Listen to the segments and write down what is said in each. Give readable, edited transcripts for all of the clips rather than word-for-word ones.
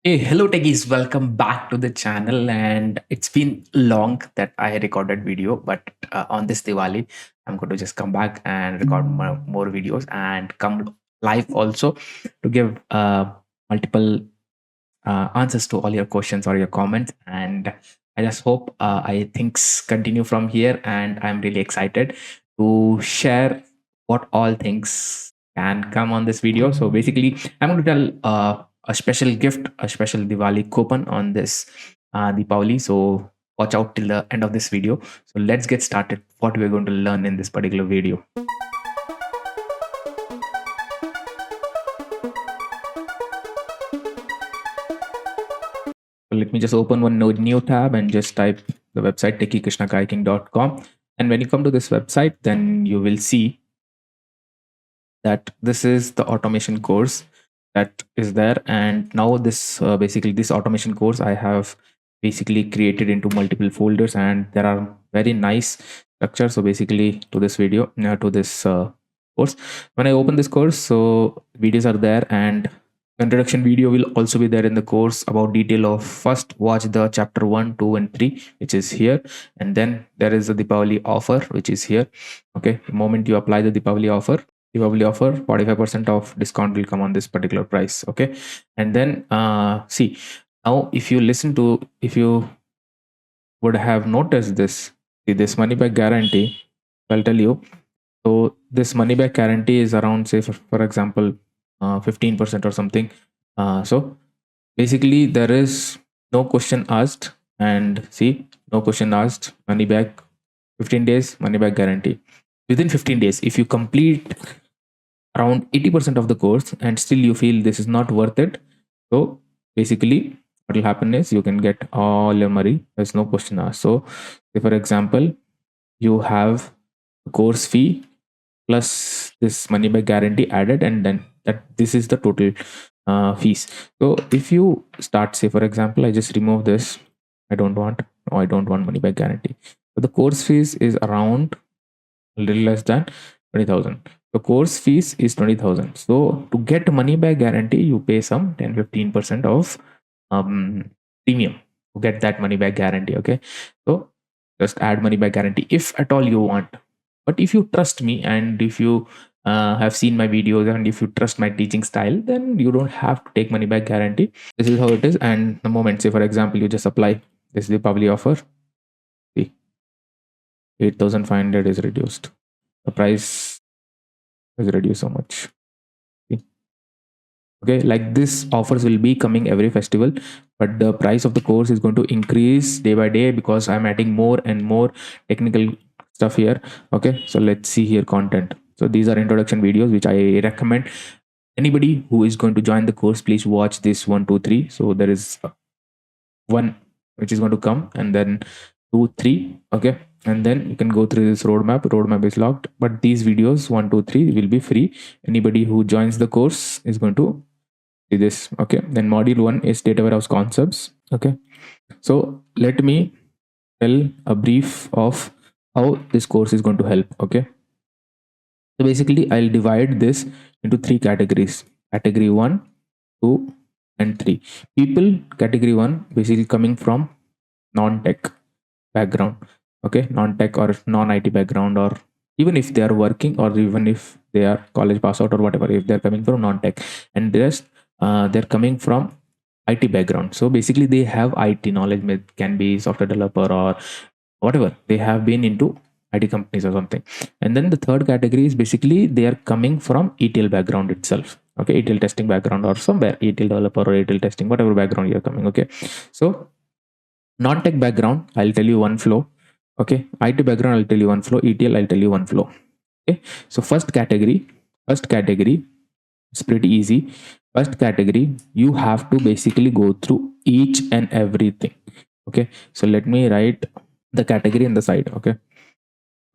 Hey, hello techies, welcome back to the channel. And it's been long that I recorded video, but on this Diwali, I'm going to just come back and record more videos and come live also to give multiple answers to all your questions or your comments. And I just hope things continue from here. And I'm really excited to share what all things can come on this video. So basically, I'm going to tell a special gift, a special Diwali coupon on this Deepavali. So watch out till the end of this video. So let's get started. What we're going to learn in this particular video. So let me just open one new tab and just type the website techie and when you come to this website, then you will see that this is the automation course that is there. And now this basically this automation course I have basically created into multiple folders, and there are very nice structure. So basically to this video, to this course, when I open this course, so videos are there, and introduction video will also be there in the course about detail of first watch the chapter 1, 2 and 3, which is here. And then there is a Deepavali offer, which is here. Okay, the moment you apply the Deepavali offer, 45% of discount will come on this particular price. Okay, and then see, now if you would have noticed this, see this money back guarantee, I'll tell you. So this money back guarantee is around, say for example, 15% or something. So basically there is no question asked, and see, no question asked, money back, 15 days money back guarantee. Within 15 days, if you complete around 80% of the course and still you feel this is not worth it, so basically what will happen is you can get all your money. There's no question asked. So say for example, you have a course fee plus this money back guarantee added, and then that this is the total fees. So if you start, say for example, I just remove this, I don't want money back guarantee. So the course fees is around a little less than 20,000. The course fees is 20,000. So to get money back guarantee, you pay some 10-15% of premium to get that money back guarantee. Okay, so just add money back guarantee if at all you want. But if you trust me, and if you have seen my videos, and if you trust my teaching style, then you don't have to take money back guarantee. This is how it is. And the moment, say for example, you just apply this Deepavali offer, see, 8,500 is reduced. The price is reduced so much. See? Okay, like this offers will be coming every festival, but the price of the course is going to increase day by day because I'm adding more and more technical stuff here. Okay, so let's see here content. So these are introduction videos which I recommend anybody who is going to join the course, please watch this 1, 2, 3. So there is one which is going to come, and then 2, 3. Okay, and then you can go through this roadmap is locked, but these videos 1, 2, 3 will be free. Anybody who joins the course is going to see this. Okay, then module 1 is data warehouse concepts. Okay, so let me tell a brief of how this course is going to help. Okay, so basically I'll divide this into 3 categories: category 1, 2 and 3. People category 1 basically coming from non-tech background. Okay, non-tech or non-IT background, or even if they are working, or even if they are college pass out or whatever, if they're coming from non-tech, and just they're coming from IT background. So basically they have IT knowledge, can be software developer or whatever, they have been into IT companies or something. And then the third category is basically they are coming from ETL background itself. Okay, ETL testing background, or somewhere ETL developer or ETL testing, whatever background you're coming. Okay, so non-tech background, I'll tell you one flow. Okay, IT background, I'll tell you one flow. ETL, I'll tell you one flow. Okay, so first category it's pretty easy. First category, you have to basically go through each and everything. Okay, so let me write the category in the side. Okay,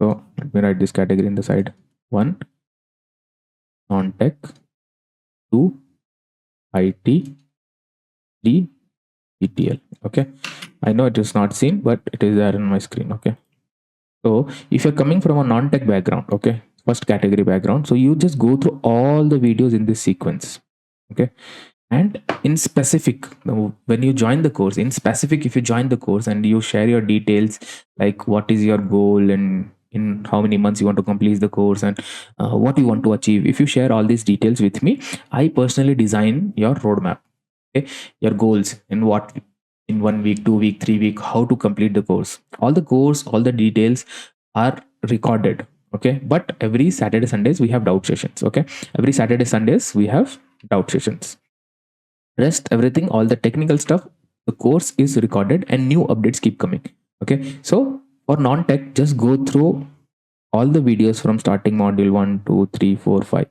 so let me write this category in the side. 1, non-tech. 2, IT. 3, ETL. Okay, I know it is not seen, but it is there on my screen. Okay, so if you're coming from a non-tech background, okay, first category background, so you just go through all the videos in this sequence. Okay, And in specific, when you join the course, in specific, if you join the course and you share your details, like what is your goal and in how many months you want to complete the course, and what you want to achieve, if you share all these details with me, I personally design your roadmap. Okay, your goals in what, in 1 week, 2 week, 3 week, how to complete the course. All the course, all the details are recorded. Okay, but every Saturday Sundays we have doubt sessions. Okay, every Saturday Sundays we have doubt sessions. Rest everything, all the technical stuff, the course is recorded and new updates keep coming. Okay, so for non-tech, just go through all the videos from starting module 1, 2, 3, 4, 5,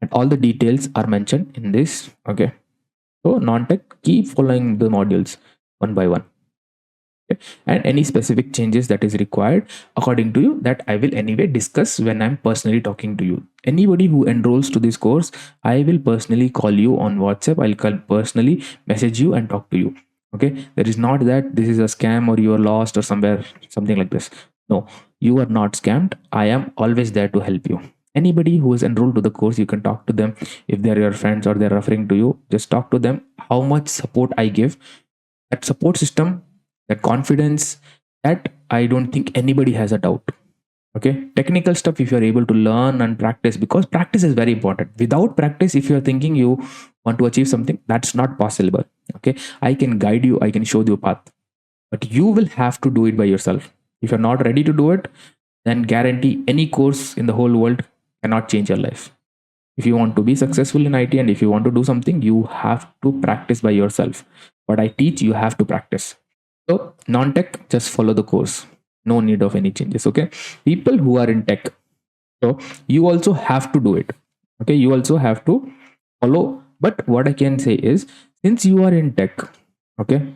and all the details are mentioned in this. Okay, so non-tech, keep following the modules one by one. Okay? And any specific changes that is required according to you, that I will anyway discuss when I'm personally talking to you. Anybody who enrolls to this course, I will personally call you on WhatsApp. I'll personally message you and talk to you. Okay, there is not that this is a scam or you are lost or somewhere, something like this. No, you are not scammed. I am always there to help you. Anybody who is enrolled to the course, you can talk to them. If they're your friends or they're referring to you, just talk to them. How much support I give, that support system, that confidence, that I don't think anybody has a doubt. Okay, technical stuff, if you're able to learn and practice, because practice is very important. Without practice, if you're thinking you want to achieve something, that's not possible. Okay, I can guide you, I can show you a path, but you will have to do it by yourself. If you're not ready to do it, then guarantee any course in the whole world cannot change your life. If you want to be successful in IT and if you want to do something, you have to practice by yourself. What I teach, you have to practice. So non-tech, just follow the course. No need of any changes. Okay. People who are in tech, so you also have to do it. Okay. You also have to follow. But what I can say is, since you are in tech, okay,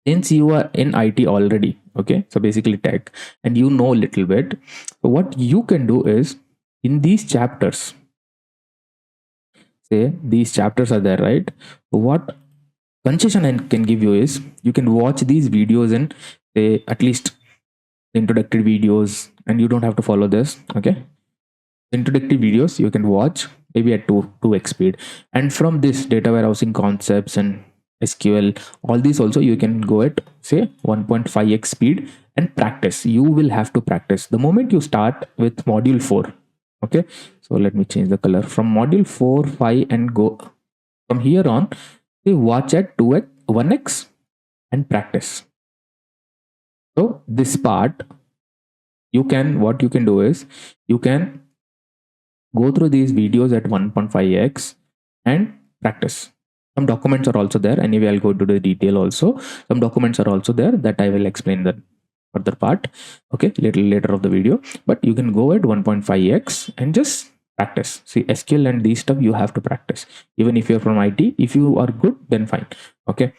since you are in IT already, okay, so basically tech, and you know a little bit, what you can do is, in these chapters, say these chapters are there, right? What concession I can give you is, you can watch these videos in, say, at least introductory videos, and you don't have to follow this. Okay, introductory videos you can watch maybe at 2x speed, and from this data warehousing concepts and SQL, all these also you can go at say 1.5x speed and practice. You will have to practice the moment you start with module 4. Okay, so let me change the color from module 4, 5, and go from here on. You watch at 2x, 1x, and practice. So this part, you can, what you can do is, you can go through these videos at 1.5x and practice. Some documents are also there. Anyway, I'll go to the detail also. Some documents are also there that I will explain the further part. Okay, little later of the video. But you can go at 1.5x and just practice. See, SQL and these stuff you have to practice. Even if you're from IT, if you are good, then fine. Okay.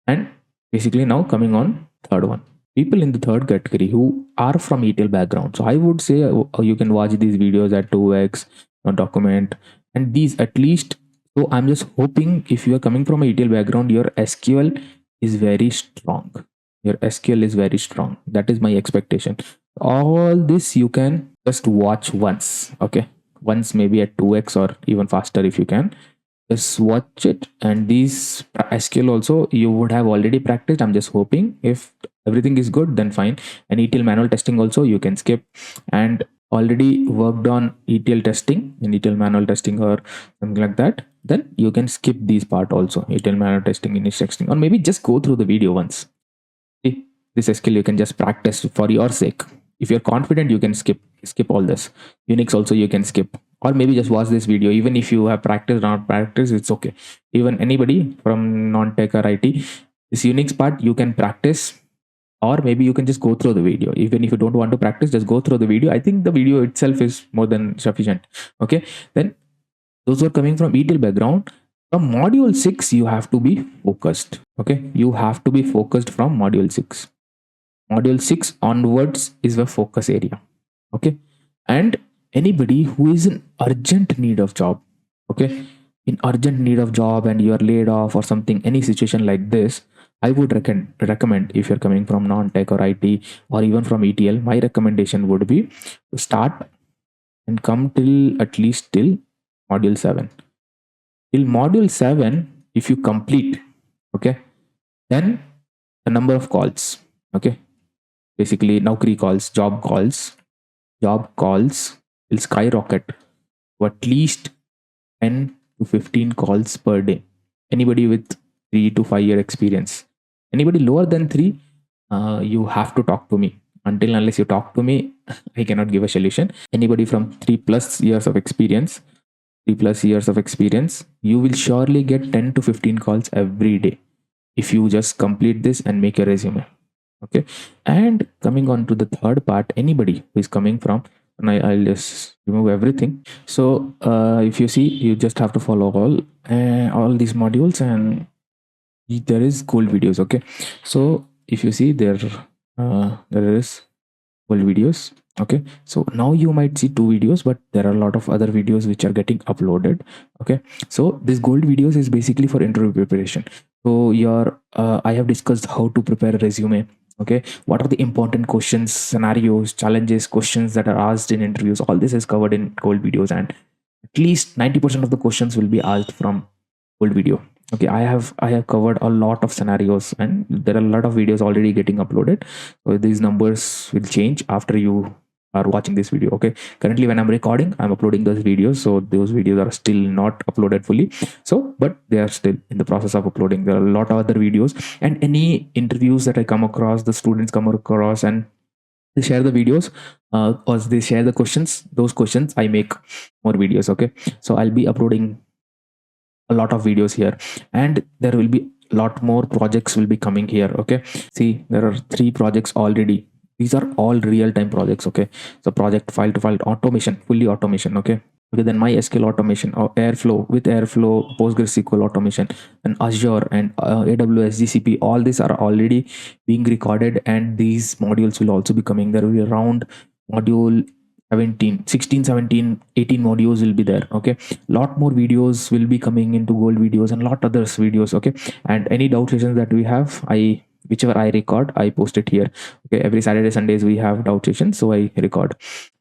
And basically now coming on third one, people in the third category who are from ETL background. So I would say you can watch these videos at 2x on document, and these at least. So I'm just hoping if you are coming from a ETL background, your SQL is very strong. Your SQL is very strong. That is my expectation. All this you can just watch once. Okay. Once, maybe at 2x or even faster if you can, just watch it. And these SQL also you would have already practiced. I'm just hoping if everything is good, then fine. And ETL manual testing also you can skip, and already worked on ETL testing and ETL manual testing or something like that, then you can skip these part also, ETL manual testing, init testing, or maybe just go through the video once. See, this skill you can just practice for your sake. If you're confident, you can skip all this. Unix also you can skip, or maybe just watch this video. Even if you have practiced or not practiced, it's okay. Even anybody from non-tech or IT, this Unix part you can practice, or maybe you can just go through the video. Even if you don't want to practice, just go through the video. I think the video itself is more than sufficient. Okay, then those who are coming from ETL background, from module 6 you have to be focused. Okay, you have to be focused from module 6. Module 6 onwards is the focus area. Okay, and anybody who is in urgent need of job, okay, in urgent need of job, and you are laid off or something, any situation like this, I would recommend, if you're coming from non-tech or IT or even from ETL, my recommendation would be to start and come till at least till module 7. Till module 7, if you complete, okay, then the number of calls, okay, basically Naukri calls, job calls will skyrocket to at least 10 to 15 calls per day. Anybody with 3 to 5 year experience, anybody lower than 3, you have to talk to me. Until unless you talk to me, I cannot give a solution. Anybody from 3 plus years of experience, you will surely get 10 to 15 calls every day if you just complete this and make a resume. Okay. And coming on to the third part, anybody who is coming from, and I'll just remove everything. So if you see, you just have to follow all these modules, and there is cool videos. Okay. So if you see there is full videos. Okay, so now you might see 2 videos, but there are a lot of other videos which are getting uploaded. Okay, so this gold videos is basically for interview preparation. So your I have discussed how to prepare a resume. Okay, what are the important questions, scenarios, challenges, questions that are asked in interviews? All this is covered in gold videos, and at least 90% of the questions will be asked from gold video. Okay, I have covered a lot of scenarios, and there are a lot of videos already getting uploaded. So these numbers will change after you are watching this video. Okay, currently when I'm recording, I'm uploading those videos, so those videos are still not uploaded fully, so but they are still in the process of uploading. There are a lot of other videos, and any interviews that I come across, the students come across, and they share the videos, or they share the questions, those questions I make more videos. Okay, so I'll be uploading a lot of videos here, and there will be a lot more projects will be coming here. Okay, see, there are 3 projects already. These are all real-time projects. Okay, so project file to file automation, fully automation. Okay, okay, then MySQL automation or Airflow, with Airflow PostgreSQL automation, and Azure and AWS GCP, all these are already being recorded, and these modules will also be coming. There will be around module 17, 16, 17, 18 modules will be there. Okay, lot more videos will be coming into gold videos, and lot others videos. Okay, and any doubt sessions that we have, whichever I record, I post it here. Okay, every Saturday Sundays we have doubt sessions, so I record,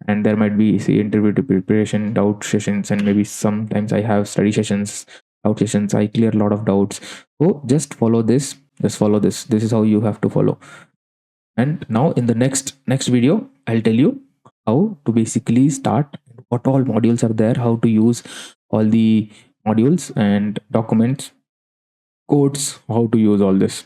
and there might be, say, interview to preparation doubt sessions, and maybe sometimes I have study sessions, doubt sessions. I clear a lot of doubts. So just follow this, this is how you have to follow. And now in the next video, I'll tell you how to basically start, what all modules are there, how to use all the modules and documents, codes, how to use all this.